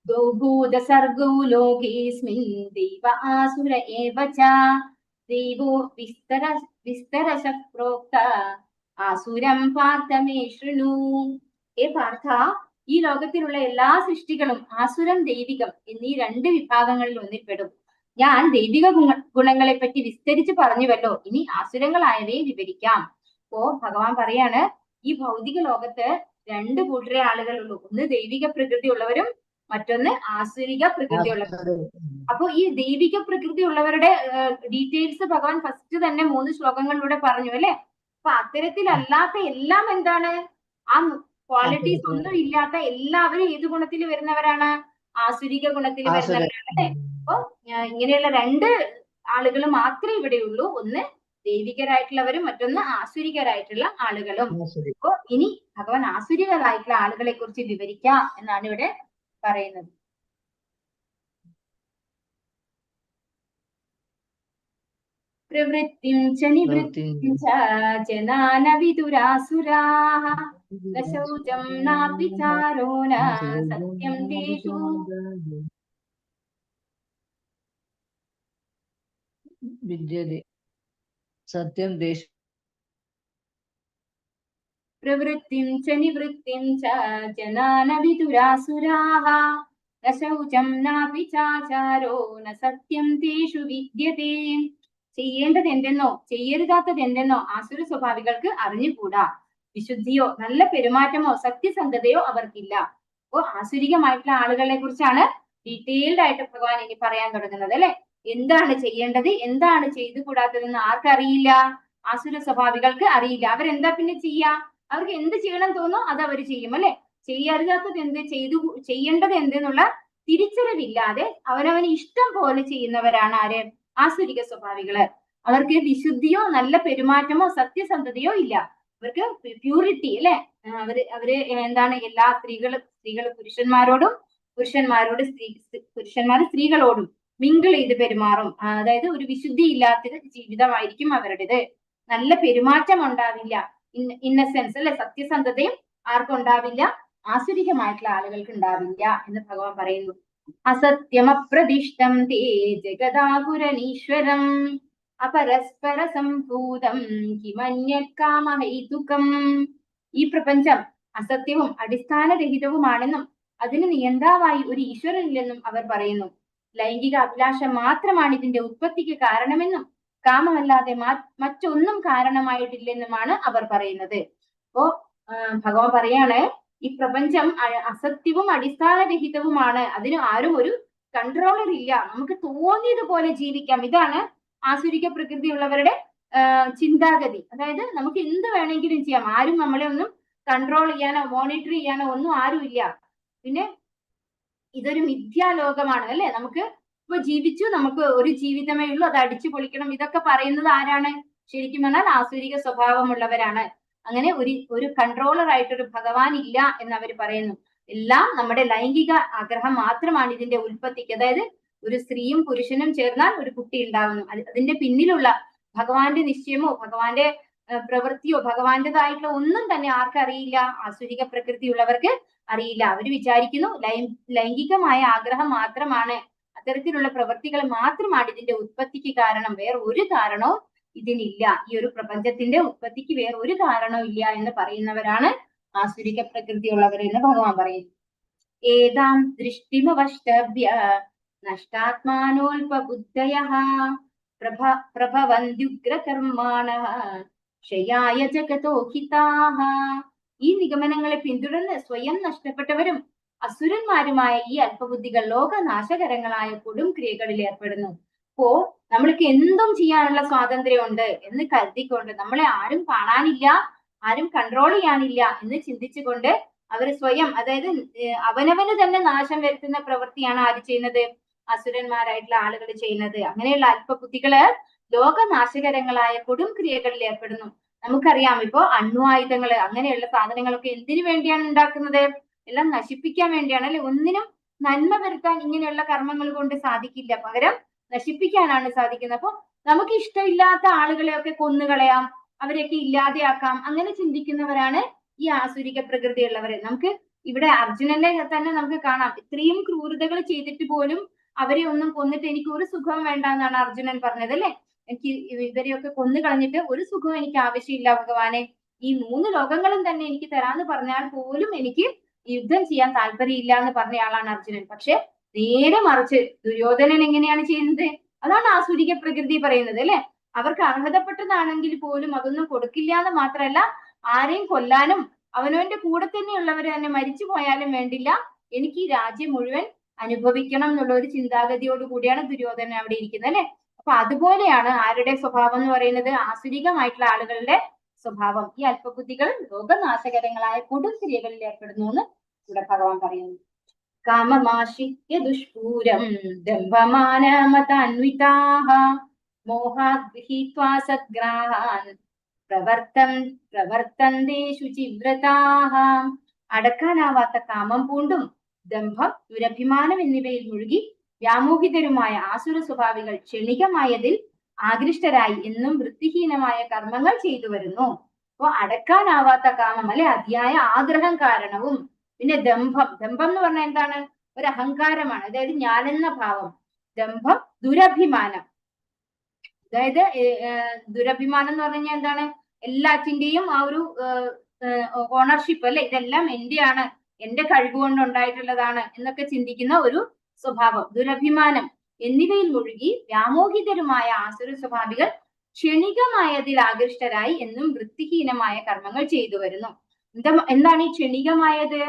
ഗൗഭൂതസർഗോ ലോകേസ്മിൻ ദൈവ ആസുര ഏവ ച ദൈവോ വിസ്തരശ പ്രോക്ത ആസുരം പാർത്ഥ മേ ശൃണു. ഏ പാർത്ഥ, ഈ ലോകത്തിലുള്ള എല്ലാ സൃഷ്ടികളും ആസുരം ദൈവികം എന്നീ രണ്ട് വിഭാഗങ്ങളിൽ ഒന്നിൽപ്പെടും. ഞാൻ ദൈവിക ഗുണങ്ങളെ പറ്റി വിസ്തരിച്ച് പറഞ്ഞുവല്ലോ, ഇനി ആസുരങ്ങളായവയെ വിവരിക്കാം. അപ്പോ ഭഗവാൻ പറയാണ്, ഈ ഭൗതിക ലോകത്ത് രണ്ട് കൂട്ടരെ ആളുകളുള്ളൂ. ഒന്ന് ദൈവിക പ്രകൃതി ഉള്ളവരും മറ്റൊന്ന് ആസുരിക പ്രകൃതി ഉള്ളവരും. അപ്പൊ ഈ ദൈവിക പ്രകൃതി ഉള്ളവരുടെ ഡീറ്റെയിൽസ് ഭഗവാൻ ഫസ്റ്റ് തന്നെ 3 ശ്ലോകങ്ങളിലൂടെ പറഞ്ഞു അല്ലെ. അപ്പൊ അത്തരത്തിലല്ലാത്ത എല്ലാം എന്താണ്? ആ ക്വാളിറ്റീസ് ഒന്നും ഇല്ലാത്ത എല്ലാവരും ഏത് ഗുണത്തിൽ വരുന്നവരാണ്? ആസുരിക ഗുണത്തിൽ വരുന്നവരാണ് അല്ലെ. അപ്പൊ ഇങ്ങനെയുള്ള രണ്ട് ആളുകൾ മാത്രമേ ഇവിടെയുള്ളൂ. ഒന്ന് ദൈവികരായിട്ടുള്ളവരും മറ്റൊന്ന് ആസുരികരായിട്ടുള്ള ആളുകളും. അപ്പോ ഇനി ഭഗവാൻ ആസുരികരായിട്ടുള്ള ആളുകളെ കുറിച്ച് വിവരിക്കാം എന്നാണ് ഇവിടെ പറയുന്നത്. പ്രവൃത്തിം ച നിവൃത്തിം ച ജനാന വിദുരാസുരാഃ ന ശൗചം നാപി ചാരോ ന സത്യം തേഷു വിദ്യതേ സത്യം ദേശ. പ്രവൃത്തിം ച നിവൃത്തിം ച ജനാന വിദുരാസുരാഃ ന ശൗചം നാപി ചാചാരോ ന സത്യം തേഷു വിദ്യതേ. ചെയ്യേണ്ടത് എന്തെന്നോ ചെയ്യരുതാത്തത് എന്തെന്നോ ആസുര സ്വഭാവികൾക്ക് അറിഞ്ഞുകൂടാ. വിശുദ്ധിയോ നല്ല പെരുമാറ്റമോ സത്യസന്ധതയോ അവർക്കില്ല. അപ്പോ ആസുരികമായിട്ടുള്ള ആളുകളെ കുറിച്ചാണ് ഡീറ്റെയിൽഡ് ആയിട്ട് ഭഗവാൻ ഇനി പറയാൻ തുടങ്ങുന്നത് അല്ലെ. എന്താണ് ചെയ്യേണ്ടത്, എന്താണ് ചെയ്തു കൂടാത്തതെന്ന് ആർക്കറിയില്ല? ആസുര സ്വഭാവികൾക്ക് അറിയില്ല. അവരെന്താ പിന്നെ ചെയ്യാ? അവർക്ക് എന്ത് ചെയ്യണം തോന്നോ അത് അവർ ചെയ്യും അല്ലെ. ചെയ്യരുതാത്തത് എന്ത്, ചെയ്യേണ്ടത് എന്തെന്നുള്ള തിരിച്ചറിവില്ലാതെ അവനവന് ഇഷ്ടം പോലെ ചെയ്യുന്നവരാണ് ആര്? ആസുരിക സ്വഭാവികള്. അവർക്ക് വിശുദ്ധിയോ നല്ല പെരുമാറ്റമോ സത്യസന്ധതയോ ഇല്ല. അവർക്ക് പ്യൂരിറ്റി അല്ലെ. അവര് എന്താണ്? എല്ലാ സ്ത്രീകൾ പുരുഷന്മാരോടും പുരുഷന്മാർ സ്ത്രീകളോടും മിങ്കിൾ ചെയ്ത് പെരുമാറും. അതായത് ഒരു വിശുദ്ധി ഇല്ലാത്ത ജീവിതമായിരിക്കും അവരുടേത്. നല്ല പെരുമാറ്റം ഉണ്ടാവില്ല. ഇന്നസെൻസ് അല്ലെ, സത്യസന്ധതയും ആർക്കുണ്ടാവില്ല? ആസുരികമായിട്ടുള്ള ആളുകൾക്ക് ഉണ്ടാവില്ല എന്ന് ഭഗവാൻ പറയുന്നു. അസത്യമപ്രതിഷ്ഠം തേ ജഗദാപുരനീശ്വരം അപരസ്പര സംഭൂതം കിമന്യകാമഹൈതുകം. ഈ പ്രപഞ്ചം അസത്യവും അടിസ്ഥാനരഹിതവുമാണെന്നും അതിന് നിയന്താവായി ഒരു ഈശ്വരനില്ലെന്നും അവർ പറയുന്നു. ലൈംഗിക അഭിലാഷം മാത്രമാണ് ഇതിന്റെ ഉത്പത്തിക്ക് കാരണമെന്നും കാമമല്ലാതെ മറ്റൊന്നും കാരണമായിട്ടില്ലെന്നുമാണ് അവർ പറയുന്നത്. അപ്പോ ഭഗവാൻ പറയാണ്, ഈ പ്രപഞ്ചം അസത്യവും അടിസ്ഥാനരഹിതവുമാണ്. അതിന് ആരും ഒരു കൺട്രോളർ ഇല്ല. നമുക്ക് തോന്നിയതുപോലെ ജീവിക്കാം. ഇതാണ് ആസുരിക പ്രകൃതിയുള്ളവരുടെ ചിന്താഗതി. അതായത് നമുക്ക് എന്ത് വേണമെങ്കിലും ചെയ്യാം. ആരും നമ്മളെ ഒന്നും കൺട്രോൾ ചെയ്യാനോ മോണിറ്റർ ചെയ്യാനോ ഒന്നും ആരും ഇല്ല. പിന്നെ ഇതൊരു മിഥ്യാലോകമാണ് അല്ലെ. നമുക്ക് ഇപ്പൊ ജീവിച്ചു, നമുക്ക് ഒരു ജീവിതമേ ഉള്ളൂ, അത് അടിച്ചു പൊളിക്കണം, ഇതൊക്കെ പറയുന്നത് ആരാണ്? ശരിക്കും പറഞ്ഞാൽ ആസുരിക സ്വഭാവമുള്ളവരാണ്. അങ്ങനെ ഒരു കൺട്രോളർ ആയിട്ടൊരു ഭഗവാൻ ഇല്ല എന്ന് അവർ പറയുന്നു. എല്ലാം നമ്മുടെ ലൈംഗിക ആഗ്രഹം മാത്രമാണ് ഇതിന്റെ ഉൽപ്പത്തിക്ക്. അതായത് ഒരു സ്ത്രീയും പുരുഷനും ചേർന്നാൽ ഒരു കുട്ടി ഉണ്ടാവുന്നു. അതിന്റെ പിന്നിലുള്ള ഭഗവാന്റെ നിശ്ചയമോ ഭഗവാന്റെ പ്രവൃത്തിയോ ഭഗവാന്റേതായിട്ടുള്ള ഒന്നും തന്നെ ആർക്കറിയില്ല? ആസുരിക പ്രകൃതിയുള്ളവർക്ക് അറിയില്ല. അവര് വിചാരിക്കുന്നു ലൈംഗികമായ ആഗ്രഹം മാത്രമാണ്, അത്തരത്തിലുള്ള പ്രവൃത്തികൾ മാത്രമാണ് ഇതിന്റെ ഉത്പത്തിക്ക് കാരണം, വേറെ ഒരു കാരണവും ഇതിനില്ല. ഈ ഒരു പ്രപഞ്ചത്തിന്റെ ഉത്പത്തിക്ക് വേറെ ഒരു കാരണവും ഇല്ല എന്ന് പറയുന്നവരാണ് ആസുരിക പ്രകൃതിയുള്ളവർ എന്ന് ഭഗവാൻ പറയുന്നു. ഏതാം ദൃഷ്ടിമവഷ്ടവ്യ നഷ്ടാത്മാനോൽപബുദ്ധയഃ പ്രഭവന്ത്യുഗ്രകർമാണഃ ക്ഷയായ ജഗതോ ഹിതാഃ. ഈ നിഗമനങ്ങളെ പിന്തുടർന്ന് സ്വയം നഷ്ടപ്പെട്ടവരും അസുരന്മാരുമായ ഈ അല്പബുദ്ധികൾ ലോകനാശകരങ്ങളായ കൊടും ക്രിയകളിൽ ഏർപ്പെടുന്നു. അപ്പോ നമ്മൾക്ക് എന്തും ചെയ്യാനുള്ള സ്വാതന്ത്ര്യമുണ്ട് എന്ന് കരുതിക്കൊണ്ട്, നമ്മളെ ആരും കാണാനില്ല, ആരും കൺട്രോൾ ചെയ്യാനില്ല എന്ന് ചിന്തിച്ചുകൊണ്ട് അവർ സ്വയം, അതായത് അവനവന് തന്നെ നാശം വരുത്തുന്ന പ്രവൃത്തിയാണ് ആര് ചെയ്യുന്നത്? അസുരന്മാരായിട്ടുള്ള ആളുകൾ ചെയ്യുന്നത്. അങ്ങനെയുള്ള അല്പബുദ്ധികള് ലോകനാശകരങ്ങളായ കൊടും ക്രിയകളിൽ ഏർപ്പെടുന്നു. നമുക്കറിയാം, ഇപ്പോ അണ്വായുധങ്ങള് അങ്ങനെയുള്ള സാധനങ്ങളൊക്കെ എന്തിനു വേണ്ടിയാണ് ഉണ്ടാക്കുന്നത്? എല്ലാം നശിപ്പിക്കാൻ വേണ്ടിയാണ്, അല്ലെ? ഒന്നിനും നന്മ വരുത്താൻ ഇങ്ങനെയുള്ള കർമ്മങ്ങൾ കൊണ്ട് സാധിക്കില്ല, പകരം നശിപ്പിക്കാനാണ് സാധിക്കുന്നത്. അപ്പൊ നമുക്ക് ഇഷ്ടമില്ലാത്ത ആളുകളെയൊക്കെ കൊന്നുകളയാം, അവരെയൊക്കെ ഇല്ലാതെയാക്കാം, അങ്ങനെ ചിന്തിക്കുന്നവരാണ് ഈ ആസുരിക പ്രകൃതിയുള്ളവര്. നമുക്ക് ഇവിടെ അർജുനനെ തന്നെ നമുക്ക് കാണാം, ഇത്രയും ക്രൂരതകൾ ചെയ്തിട്ട് പോലും അവരെ ഒന്നും കൊന്നിട്ട് എനിക്ക് ഒരു സുഖം വേണ്ട എന്നാണ് അർജുനൻ പറഞ്ഞത്, അല്ലെ? എനിക്ക് ഇവരെയൊക്കെ കൊന്നു കളഞ്ഞിട്ട് ഒരു സുഖവും എനിക്ക് ആവശ്യമില്ല ഭഗവാനെ, ഈ 3 ലോകങ്ങളും തന്നെ എനിക്ക് തരാന്ന് പറഞ്ഞാൽ പോലും എനിക്ക് യുദ്ധം ചെയ്യാൻ താല്പര്യമില്ല എന്ന് പറഞ്ഞയാളാണ് അർജുനൻ. പക്ഷെ നേരെ മറിച്ച് ദുര്യോധനൻ എങ്ങനെയാണ് ചെയ്യുന്നത്? അതാണ് ആസുരിക പ്രകൃതി പറയുന്നത്, അല്ലെ? അവർക്ക് അർഹതപ്പെട്ടതാണെങ്കിൽ പോലും അതൊന്നും കൊടുക്കില്ല എന്ന് മാത്രമല്ല, ആരെയും കൊല്ലാനും അവനവന്റെ കൂടെ തന്നെയുള്ളവര് തന്നെ മരിച്ചു പോയാലും വേണ്ടില്ല, എനിക്ക് ഈ രാജ്യം മുഴുവൻ അനുഭവിക്കണം എന്നുള്ള ഒരു ചിന്താഗതിയോട് കൂടിയാണ് ദുര്യോധനൻ അവിടെ ഇരിക്കുന്നത്, അല്ലെ? അപ്പൊ അതുപോലെയാണ് ആരുടെ സ്വഭാവം എന്ന് പറയുന്നത്? ആസുരികമായിട്ടുള്ള ആളുകളുടെ സ്വഭാവം. ഈ അല്പബുദ്ധികൾ ലോകനാശകരങ്ങളായ കൊടും ക്രിയകളിൽ ഏർപ്പെടുന്നു എന്ന് ഇവിടെ ഭഗവാൻ പറയുന്നു. കാമമാശ്രിത്യ ദുഷ്പൂരം ദംഭമാനമതാന്വിതാഃ മോഹാത് ഗൃഹീത്വാ സദ്ഗ്രാഹാൻ പ്രവർത്തന്തേ ശുചിവ്രതാഃ. അടക്കാനാവാത്ത കാമം പൂണ്ടും ദംഭം, ദുരഭിമാനം എന്നിവയിൽ മുഴുകി വ്യാമോഹിതരുമായ ആസുര സ്വഭാവികൾ ക്ഷണികമായതിൽ ആകൃഷ്ടരായി എന്നും വൃത്തിഹീനമായ കർമ്മങ്ങൾ ചെയ്തു വരുന്നു. അപ്പൊ അടക്കാനാവാത്ത കാമം, അല്ലെ? അതിയായ ആഗ്രഹം കാരണവും, പിന്നെ ദംഭം, ദംഭം എന്ന് പറഞ്ഞാൽ എന്താണ്? ഒരു അഹങ്കാരമാണ്, അതായത് ഞാനെന്ന ഭാവം. ദംഭം, ദുരഭിമാനം, അതായത് ദുരഭിമാനം എന്ന് പറഞ്ഞു കഴിഞ്ഞാൽ എന്താണ്? എല്ലാറ്റിന്റെയും ആ ഒരു ഓണർഷിപ്പ്, അല്ലെ? ഇതെല്ലാം എന്റെയാണ്, എന്റെ കഴിവുകൊണ്ട് ഉണ്ടായിട്ടുള്ളതാണ് എന്നൊക്കെ ചിന്തിക്കുന്ന ഒരു സ്വഭാവം, ദുരഭിമാനം എന്നിവയിൽ മുഴുകി വ്യാമോഹിതരുമായ ആസുര സ്വഭാവികൾ ക്ഷണികമായതിൽ ആകൃഷ്ടരായി എന്നും വൃത്തിഹീനമായ കർമ്മങ്ങൾ ചെയ്തു വരുന്നു. എന്താണ് ഈ ക്ഷണികമായത്?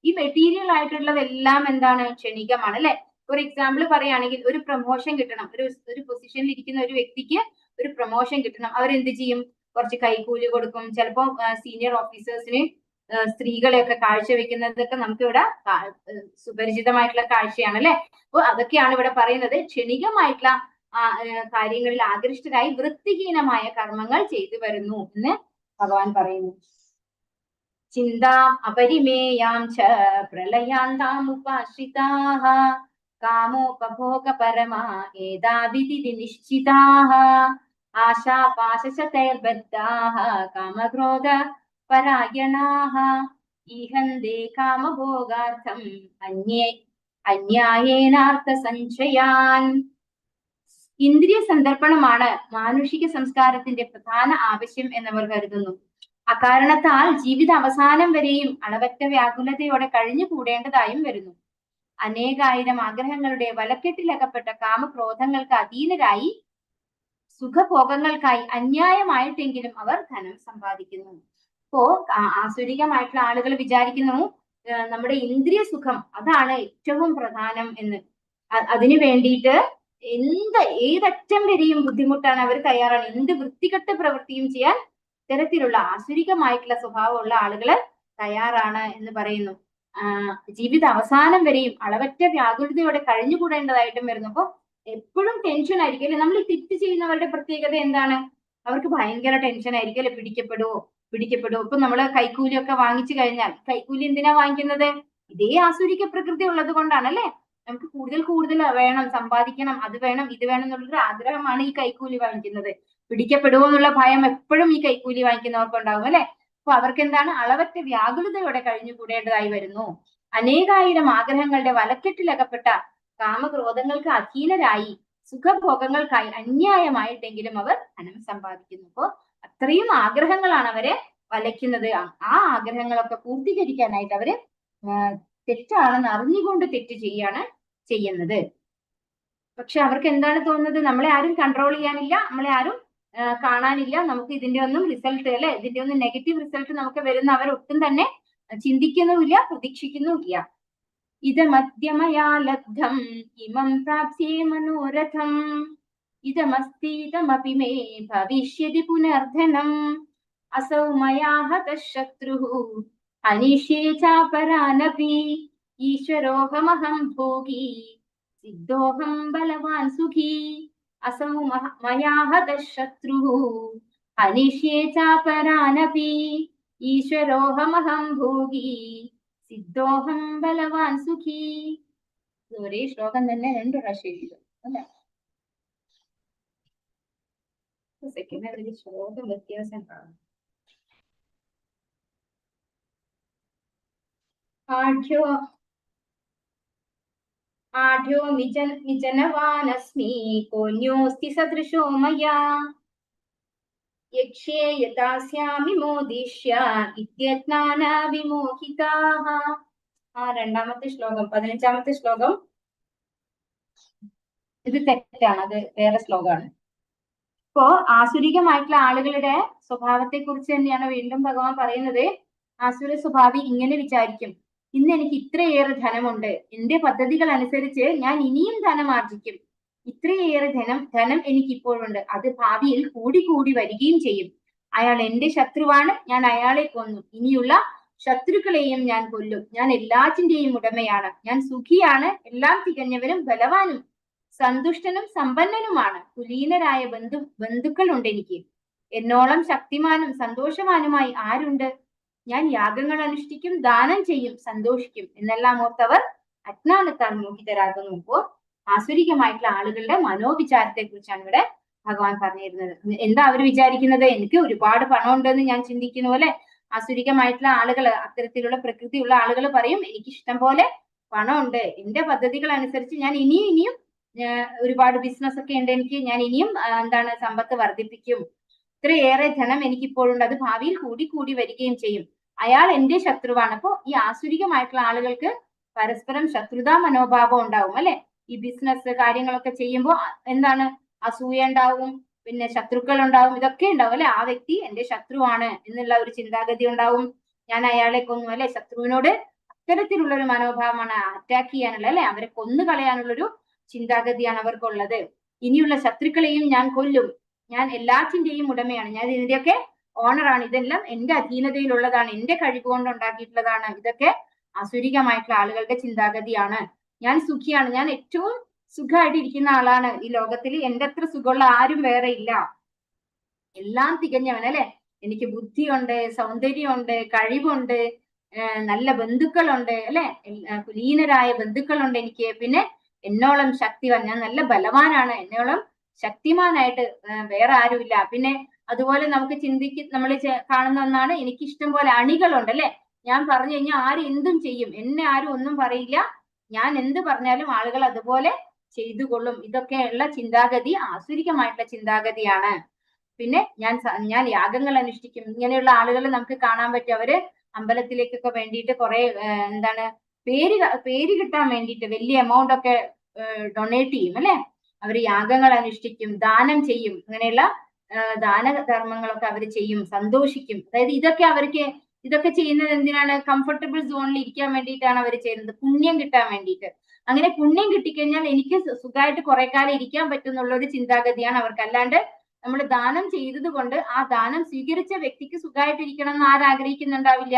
ഈ മെറ്റീരിയൽ ആയിട്ടുള്ളതെല്ലാം എന്താണ്? ക്ഷണികമാണ്, അല്ലെ? ഫോർ എക്സാമ്പിൾ പറയുകയാണെങ്കിൽ, ഒരു പ്രൊമോഷൻ കിട്ടണം, ഒരു പൊസിഷനിൽ ഇരിക്കുന്ന ഒരു വ്യക്തിക്ക് ഒരു പ്രൊമോഷൻ കിട്ടണം, അവരെന്ത് ചെയ്യും? കുറച്ച് കൈക്കൂലി കൊടുക്കും. ചിലപ്പോൾ സീനിയർ ഓഫീസേഴ്സിന് സ്ത്രീകളെയൊക്കെ കാഴ്ചവെക്കുന്നതൊക്കെ നമുക്ക് ഇവിടെ സുപരിചിതമായിട്ടുള്ള കാഴ്ചയാണ്, അല്ലെ? അപ്പൊ അതൊക്കെയാണ് ഇവിടെ പറയുന്നത്. ക്ഷണികമായിട്ടുള്ള കാര്യങ്ങളിൽ ആകൃഷ്ടരായി വൃത്തിഹീനമായ കർമ്മങ്ങൾ ചെയ്തു വരുന്നു എന്ന് ഭഗവാൻ പറയുന്നു. ചിന്താം അപരിമേയാം ച പ്രളയാന്താമുപാശ്രിതാഃ കാമോപഭോഗ പരമാ ഏതാവിധി നിശ്ചിതാഃ ആശാപാശശതൈർബദ്ധാഃ കാമക്രോധ പരായണാഃ ഈഹന്തേ കാമഭോഗാർത്ഥം അന്യായേനാർത്ഥ സഞ്ചയാൻ. ഇന്ദ്രിയ സന്ദർപ്പണമാണ് മാനുഷിക സംസ്കാരത്തിന്റെ പ്രധാന ആവശ്യം എന്നവർ കരുതുന്നു. അക്കാരണത്താൽ ജീവിത അവസാനം വരെയും അളവറ്റ വ്യാകുലതയോടെ കഴിഞ്ഞു കൂടേണ്ടതായും വരുന്നു. അനേകായിരം ആഗ്രഹങ്ങളുടെ വലക്കെട്ടിലകപ്പെട്ട കാമക്രോധങ്ങൾക്ക് അധീനരായി സുഖഭോഗങ്ങൾക്കായി അന്യായമായിട്ടെങ്കിലും അവർ ധനം സമ്പാദിക്കുന്നു. അപ്പോ ആസുരികമായിട്ടുള്ള ആളുകൾ വിചാരിക്കുന്നു നമ്മുടെ ഇന്ദ്രിയ സുഖം അതാണ് ഏറ്റവും പ്രധാനം എന്ന്. അതിനു വേണ്ടിയിട്ട് ഏതറ്റം വരെയും ബുദ്ധിമുട്ടാണ് അവർ തയ്യാറാണ്, എന്ത് വൃത്തികെട്ട പ്രവൃത്തിയും ചെയ്യാൻ ഇത്തരത്തിലുള്ള ആസുരികമായിട്ടുള്ള സ്വഭാവമുള്ള ആളുകള് തയ്യാറാണ് എന്ന് പറയുന്നു. ജീവിത അവസാനം വരെയും അളവറ്റ വ്യാകുലതയോടെ കഴിഞ്ഞുകൂടേണ്ടതായിട്ടും വരുന്നു. അപ്പൊ എപ്പോഴും ടെൻഷൻ ആയിരിക്കും, അല്ലെ? നമ്മൾ ഈ തെറ്റ് ചെയ്യുന്നവരുടെ പ്രത്യേകത എന്താണ്? അവർക്ക് ഭയങ്കര ടെൻഷൻ ആയിരിക്കും, അല്ലെ? പിടിക്കപ്പെടുവോ. ഇപ്പൊ നമ്മള് കൈക്കൂലിയൊക്കെ വാങ്ങിച്ചു കഴിഞ്ഞാൽ, കൈക്കൂലി എന്തിനാ വാങ്ങിക്കുന്നത്? ഇതേ ആസുരിക പ്രകൃതി ഉള്ളത് കൊണ്ടാണ്, അല്ലെ? നമുക്ക് കൂടുതൽ വേണം, സമ്പാദിക്കണം, അത് വേണം ഇത് വേണം എന്നുള്ളൊരു ആഗ്രഹമാണ് ഈ കൈക്കൂലി വാങ്ങിക്കുന്നത്. പിടിക്കപ്പെടുമോ എന്നുള്ള ഭയം എപ്പോഴും ഈ കൈക്കൂലി വാങ്ങിക്കുന്നവർക്ക് ഉണ്ടാകും അല്ലെ. അപ്പൊ അവർക്ക് എന്താണ്, അളവറ്റ വ്യാകുലതയോടെ കഴിഞ്ഞുകൂടേണ്ടതായി വരുന്നു. അനേകായിരം ആഗ്രഹങ്ങളുടെ വലക്കെട്ടിലകപ്പെട്ട കാമക്രോധങ്ങൾക്ക് അധീനരായി സുഖഭോഗങ്ങൾക്കായി അന്യായമായിട്ടെങ്കിലും അവർ ധനം സമ്പാദിക്കുന്നു. അപ്പോ അത്രയും ആഗ്രഹങ്ങളാണ് അവരെ വലയ്ക്കുന്നത്. ആ ആഗ്രഹങ്ങളൊക്കെ പൂർത്തീകരിക്കാനായിട്ട് അവര് തെറ്റാണെന്ന് അറിഞ്ഞുകൊണ്ട് തെറ്റ് ചെയ്യുന്നത്. പക്ഷെ അവർക്ക് എന്താണ് തോന്നുന്നത്, നമ്മളെ ആരും കൺട്രോൾ ചെയ്യാനില്ല, നമ്മളെ ആരും കാണാനില്ല, നമുക്ക് ഇതിന്റെ ഒന്നും റിസൾട്ട് അല്ലെ, ഇതിന്റെ ഒന്നും നെഗറ്റീവ് റിസൾട്ട് നമുക്ക് വരുന്ന അവർ ഒട്ടും തന്നെ ചിന്തിക്കുന്നുമില്ല, പ്രതീക്ഷിക്കുന്നുമില്ല. ഇതമദ്യമയാ ലബ്ധം ഇമം പ്രാപ്സ്യേ മനോരഥം ഇതമസ്തീതമപി മേ ഭവിഷ്യതി പുനർധനം അസൗ മയാ ഹതഃ ശത്രുഃ അനിഷ്യേ ചാപരാനപി ഈശ്വരോഹമഹം ഭോഗി സിദ്ധോഹം ബലവാൻ സുഖി അസൗ മയാ ഹതഃ ശത്രുഃ അനിഷ്യേ ചാപരാനപി ഈശ്വരോഹമഹം ഭോഗി സിദ്ധോഹം ബലവാൻ സുഖി. ഒരേ ശ്ലോകം തന്നെ 2 പ്രാവശ്യം എഴുതും അല്ലെ. സെക്കൻഡ് അതിൽ ശ്ലോകം വ്യത്യാസം കാണും. ആഢ്യോ വിജനവാനസ്മി കോന്യോസ്തി സദൃശോ മയാ യക്ഷേ യഥാസ്യാമി മോദിഷ്യ ഇത്യജ്ഞാന വിമോഹിതാഃ. രണ്ടാമത്തെ ശ്ലോകം 15ാമത്തെ ശ്ലോകം ഇത് തെറ്റാണ്, അത് വേറെ ശ്ലോകമാണ്. ഇപ്പോ ആസുരികമായിട്ടുള്ള ആളുകളുടെ സ്വഭാവത്തെ കുറിച്ച് തന്നെയാണ് വീണ്ടും ഭഗവാൻ പറയുന്നത്. ആസുര സ്വഭാവി ഇങ്ങനെ വിചാരിക്കും, ഇന്ന് എനിക്ക് ഇത്രയേറെ ധനമുണ്ട്, എന്റെ പദ്ധതികൾ അനുസരിച്ച് ഞാൻ ഇനിയും ധനം ആർജിക്കും, ഇത്രയേറെ ധനം എനിക്കിപ്പോഴുണ്ട്, അത് ഭാവിയിൽ കൂടി വരികയും ചെയ്യും. അയാൾ എന്റെ ശത്രുവാണ്, ഞാൻ അയാളെ കൊന്നു, ഇനിയുള്ള ശത്രുക്കളെയും ഞാൻ കൊല്ലും, ഞാൻ എല്ലാറ്റിന്റെയും ഉടമയാണ്, ഞാൻ സുഖിയാണ്, എല്ലാം തികഞ്ഞവനും ബലവാനും സന്തുഷ്ടനും സമ്പന്നനുമാണ്, കുലീനരായ ബന്ധുക്കളുണ്ട് എനിക്ക്, എന്നോളം ശക്തിമാനും സന്തോഷവാനുമായി ആരുണ്ട്, ഞാൻ യാഗങ്ങൾ അനുഷ്ഠിക്കും, ദാനം ചെയ്യും, സന്തോഷിക്കും എന്നെല്ലാം ഓർത്തവർ അജ്ഞാനത്താൽ മോഹിതരാകുന്നു. അപ്പോ ആസുരികമായിട്ടുള്ള ആളുകളുടെ മനോവിചാരത്തെ കുറിച്ചാണ് ഇവിടെ ഭഗവാൻ പറഞ്ഞിരുന്നത്. എന്താ അവർ വിചാരിക്കുന്നത്, എനിക്ക് ഒരുപാട് പണം ഉണ്ടെന്ന് ഞാൻ ചിന്തിക്കുന്നു പോലെ ആസുരികമായിട്ടുള്ള ആളുകൾ, അത്തരത്തിലുള്ള പ്രകൃതിയുള്ള ആളുകൾ പറയും, എനിക്ക് ഇഷ്ടം പോലെ പണമുണ്ട്, എന്റെ പദ്ധതികൾ അനുസരിച്ച് ഞാൻ ഇനിയും ഒരുപാട് ബിസിനസ് ഒക്കെ ഉണ്ട് എനിക്ക്, ഞാൻ ഇനിയും സമ്പത്ത് വർദ്ധിപ്പിക്കും, ഇത്രയേറെ ധനം എനിക്കിപ്പോഴുണ്ട്, അത് ഭാവിയിൽ കൂടി വരികയും ചെയ്യും, അയാൾ എന്റെ ശത്രുവാണ്. അപ്പോ ഈ ആസുരികമായിട്ടുള്ള ആളുകൾക്ക് പരസ്പരം ശത്രുതാ മനോഭാവം ഉണ്ടാവും അല്ലെ. ഈ ബിസിനസ് കാര്യങ്ങളൊക്കെ ചെയ്യുമ്പോൾ അസൂയ ഉണ്ടാവും, പിന്നെ ശത്രുക്കൾ ഉണ്ടാവും, ഇതൊക്കെ ഉണ്ടാവും അല്ലെ. ആ വ്യക്തി എന്റെ ശത്രുവാണ് എന്നുള്ള ഒരു ചിന്താഗതി ഉണ്ടാവും, ഞാൻ അയാളെ കൊന്നു അല്ലെ. ശത്രുവിനോട് അത്തരത്തിലുള്ള ഒരു മനോഭാവമാണ്, അറ്റാക്ക് ചെയ്യാനുള്ള അല്ലെ, അവരെ കൊന്നു കളയാനുള്ളൊരു ചിന്താഗതിയാണ് അവർക്കുള്ളത്. ഇനിയുള്ള ശത്രുക്കളെയും ഞാൻ കൊല്ലും, ഞാൻ എല്ലാറ്റിന്റെയും ഉടമയാണ്, ഞാൻ ഇതിന്റെയൊക്കെ ഓണറാണ്, ഇതെല്ലാം എന്റെ അധീനതയിലുള്ളതാണ്, എന്റെ കഴിവ് കൊണ്ട് ഉണ്ടാക്കിയിട്ടുള്ളതാണ്. ഇതൊക്കെ ആസുരികമായിട്ടുള്ള ആളുകളുടെ ചിന്താഗതിയാണ്. ഞാൻ സുഖിയാണ്, ഞാൻ ഏറ്റവും സുഖമായിട്ട് ഇരിക്കുന്ന ആളാണ് ഈ ലോകത്തിൽ, എന്റെ അത്ര സുഖമുള്ള ആരും വേറെ ഇല്ല, എല്ലാം തികഞ്ഞവൻ അല്ലെ, എനിക്ക് ബുദ്ധിയുണ്ട്, സൗന്ദര്യമുണ്ട്, കഴിവുണ്ട്, നല്ല ബന്ധുക്കളുണ്ട് അല്ലെ, കുലീനരായ ബന്ധുക്കളുണ്ട് എനിക്ക്, പിന്നെ എന്നോളം ശക്തിവാൻ, ഞാൻ നല്ല ബലവാനാണ്, എന്നോളം ശക്തിമാനായിട്ട് വേറെ ആരുമില്ല. പിന്നെ അതുപോലെ നമുക്ക് നമ്മൾ കാണുന്ന ഒന്നാണ്, എനിക്ക് ഇഷ്ടം പോലെ അണികളുണ്ട് അല്ലെ, ഞാൻ പറഞ്ഞു കഴിഞ്ഞാൽ ആരും എന്തും ചെയ്യും, എന്നെ ആരും ഒന്നും പറയില്ല, ഞാൻ എന്ത് പറഞ്ഞാലും ആളുകൾ അതുപോലെ ചെയ്തു കൊള്ളും. ഇതൊക്കെയുള്ള ചിന്താഗതി ആസുരികമായിട്ടുള്ള ചിന്താഗതിയാണ്. പിന്നെ ഞാൻ യാഗങ്ങൾ അനുഷ്ഠിക്കും, ഇങ്ങനെയുള്ള ആളുകൾ നമുക്ക് കാണാൻ പറ്റും. അവര് അമ്പലത്തിലേക്കൊക്കെ വേണ്ടിയിട്ട് കുറെ പേര് കിട്ടാൻ വേണ്ടിയിട്ട് വലിയ എമൗണ്ട് ഒക്കെ ഡൊണേറ്റ് ചെയ്യും അല്ലെ. അവർ യാഗങ്ങൾ അനുഷ്ഠിക്കും, ദാനം ചെയ്യും, അങ്ങനെയുള്ള ദാനധർമ്മങ്ങളൊക്കെ അവർ ചെയ്യും, സന്തോഷിക്കും. അതായത് ഇതൊക്കെ ചെയ്യുന്നത് എന്തിനാണ്, കംഫർട്ടബിൾ സോണിൽ ഇരിക്കാൻ വേണ്ടിയിട്ടാണ് അവർ ചെയ്യുന്നത്, പുണ്യം കിട്ടാൻ വേണ്ടിയിട്ട്. അങ്ങനെ പുണ്യം കിട്ടിക്കഴിഞ്ഞാൽ എനിക്ക് സുഖമായിട്ട് കുറെ കാലം ഇരിക്കാൻ പറ്റുന്നുള്ള ഒരു ചിന്താഗതിയാണ് അവർക്ക്. അല്ലാണ്ട് നമ്മൾ ദാനം ചെയ്തത് കൊണ്ട് ആ ദാനം സ്വീകരിച്ച വ്യക്തിക്ക് സുഖമായിട്ടിരിക്കണം എന്ന് ആഗ്രഹിക്കുന്നുണ്ടാവില്ല,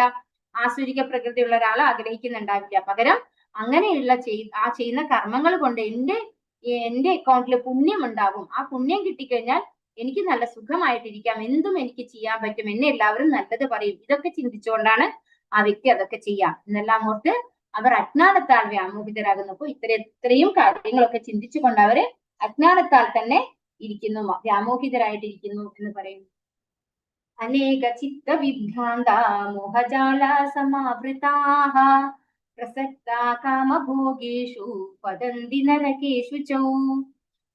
ആസുരിക പ്രകൃതിയുള്ള ഒരാൾ ആഗ്രഹിക്കുന്നുണ്ടാവില്ല. പകരം അങ്ങനെയുള്ള ചെയ്യുന്ന കർമ്മങ്ങൾ കൊണ്ട് എന്റെ അക്കൗണ്ടിൽ പുണ്യം ഉണ്ടാകും. ആ പുണ്യം കിട്ടിക്കഴിഞ്ഞാൽ എനിക്ക് നല്ല സുഖമായിട്ടിരിക്കാം, എന്തും എനിക്ക് ചെയ്യാൻ പറ്റും, എന്നെ എല്ലാവരും നല്ലത് പറയും. ഇതൊക്കെ ചിന്തിച്ചുകൊണ്ടാണ് ആ വ്യക്തി അതൊക്കെ ചെയ്യാം എന്നെല്ലാം ഓർത്ത് അവർ അജ്ഞാനത്താൽ വ്യാമോഹിതരാകുന്നപ്പോൾ ഇത്രയും കാര്യങ്ങളൊക്കെ ചിന്തിച്ചുകൊണ്ട് അവര് അജ്ഞാനത്താൽ തന്നെ ഇരിക്കുന്നു, വ്യാമോഹിതരായിട്ടിരിക്കുന്നു എന്ന് പറയുന്നു. അനേക ചിത്ത വിഭ്രാന്ത മോഹജാല സമാവൃതാഃ പ്രസക്ത കാമഭോഗേഷു പതന്തി നരകേഷു ച.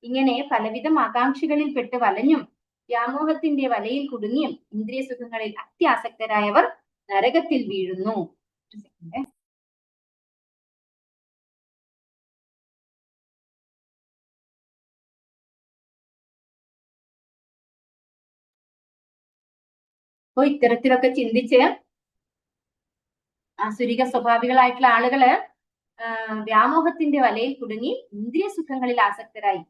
ഇങ്ങനെ പലവിധം ആകാംക്ഷകളിൽ പെട്ട് വലഞ്ഞും വ്യാമോഹത്തിന്റെ വലയിൽ കുടുങ്ങിയും ഇന്ദ്രിയ സുഖങ്ങളിൽ അത്യാസക്തരായവർ നരകത്തിൽ വീഴുന്നു. അപ്പൊ ഇത്തരത്തിലൊക്കെ ചിന്തിച്ച് ആസുരിക സ്വഭാവികളായിട്ടുള്ള ആളുകള് വ്യാമോഹത്തിന്റെ വലയിൽ കുടുങ്ങി ഇന്ദ്രിയ സുഖങ്ങളിൽ ആസക്തരായി.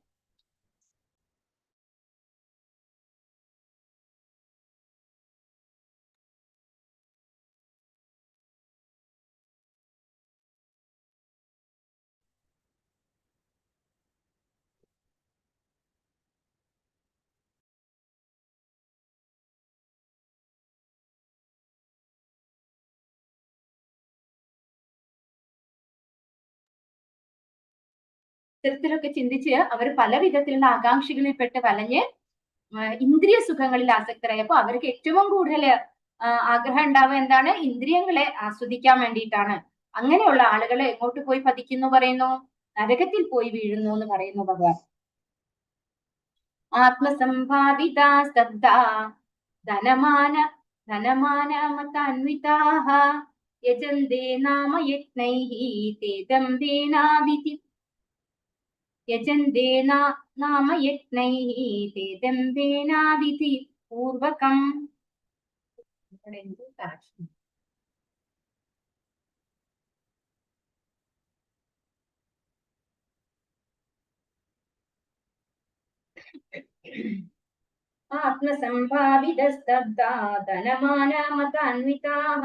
ഇത്തരത്തിലൊക്കെ ചിന്തിച്ച് അവർ പല വിധത്തിലുള്ള ആകാംക്ഷകളിൽ പെട്ട് വലഞ്ഞ് ഇന്ദ്രിയ സുഖങ്ങളിൽ ആസക്തരായപ്പോ അവർക്ക് ഏറ്റവും കൂടുതൽ ആഗ്രഹം ഉണ്ടാവുക എന്താണ്? ഇന്ദ്രിയങ്ങളെ ആസ്വദിക്കാൻ വേണ്ടിയിട്ടാണ്. അങ്ങനെയുള്ള ആളുകൾ എങ്ങോട്ട് പോയി പതിക്കുന്നു പറയുന്നു? നരകത്തിൽ പോയി വീഴുന്നു എന്ന് പറയുന്നു ഭഗവാൻ. ആത്മസംഭാവിത സ്തബ്ധ ധനമാനമതാന്വിതാഃ യജന്തേ നാമ യജ്ഞൈഃ തേ ദംഭേനാവിധി പൂർവകം. ആത്മസംഭാവിതസ്തബ്ധാ ധനമാനമതാന്വിതാഃ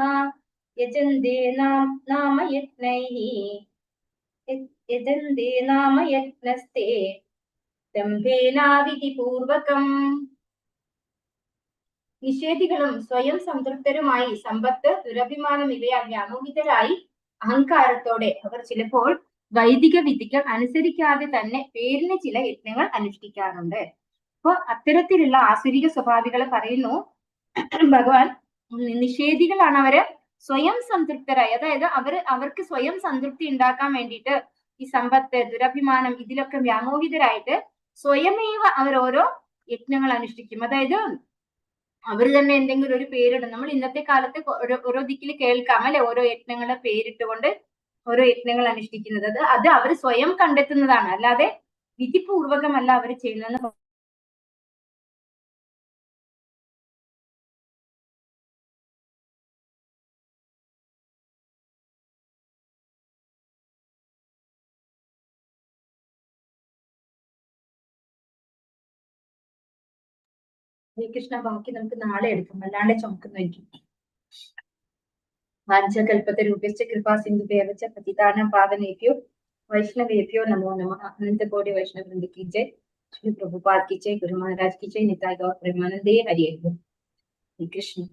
യജന്തേ നാമ യജ്ഞസ്തേ ദംഭേനാവിധി പൂർവകം. നിഷേധികളും സ്വയം സംതൃപ്തരുമായി സമ്പത്ത്, ദുരഭിമാനം ഇവയാൽ വ്യാമോഹിതരായി അഹങ്കാരത്തോടെ അവർ ചിലപ്പോൾ വൈദിക വിധികൾ അനുസരിക്കാതെ തന്നെ പേരിന് ചില യജ്ഞങ്ങൾ അനുഷ്ഠിക്കാറുണ്ട്. അപ്പൊ അത്തരത്തിലുള്ള ആസുരിക സ്വഭാവികളെ പറയുന്നു ഭഗവാൻ, നിഷേധികളാണ് അവര്. സ്വയം സംതൃപ്തരായി, അതായത് അവർക്ക് സ്വയം സംതൃപ്തി ഉണ്ടാക്കാൻ വേണ്ടിയിട്ട് ഈ സമ്പത്ത്, ദുരഭിമാനം ഇതിലൊക്കെ വ്യാമോഹിതരായിട്ട് സ്വയമേവ അവർ ഓരോ യജ്ഞങ്ങൾ അനുഷ്ഠിക്കും. അതായത് അവർ തന്നെ എന്തെങ്കിലും ഒരു പേരിടും. നമ്മൾ ഇന്നത്തെ കാലത്ത് ഓരോ ദിക്കിൽ കേൾക്കാം അല്ലെ, ഓരോ യജ്ഞങ്ങളെ പേരിട്ടുകൊണ്ട് ഓരോ യജ്ഞങ്ങൾ അനുഷ്ഠിക്കുന്നത്. അത് അവർ സ്വയം കണ്ടെത്തുന്നതാണ്, അല്ലാതെ വിധിപൂർവകമല്ല അവർ ചെയ്യുന്നതെന്ന്. ശ്രീകൃഷ്ണ ബാക്കി നമുക്ക് നാളെ എടുക്കും, അല്ലാണ്ട് ചുമക്കുന്നതായിരിക്കും. വാഞ്ചകൽപതരൂപശ്ച കൃപാ സിന്ധുഭ്യവ ച പതിതാനാം പാവനേഭ്യോ वैष्णवेभ्यो नमो नमः। अनंत कोटि वैष्णव वृंद की जय। श्री प्रभुपाद की जय। गुरु महाराज की जय। निताय गौर प्रेमानंदे। हरि कृष्ण।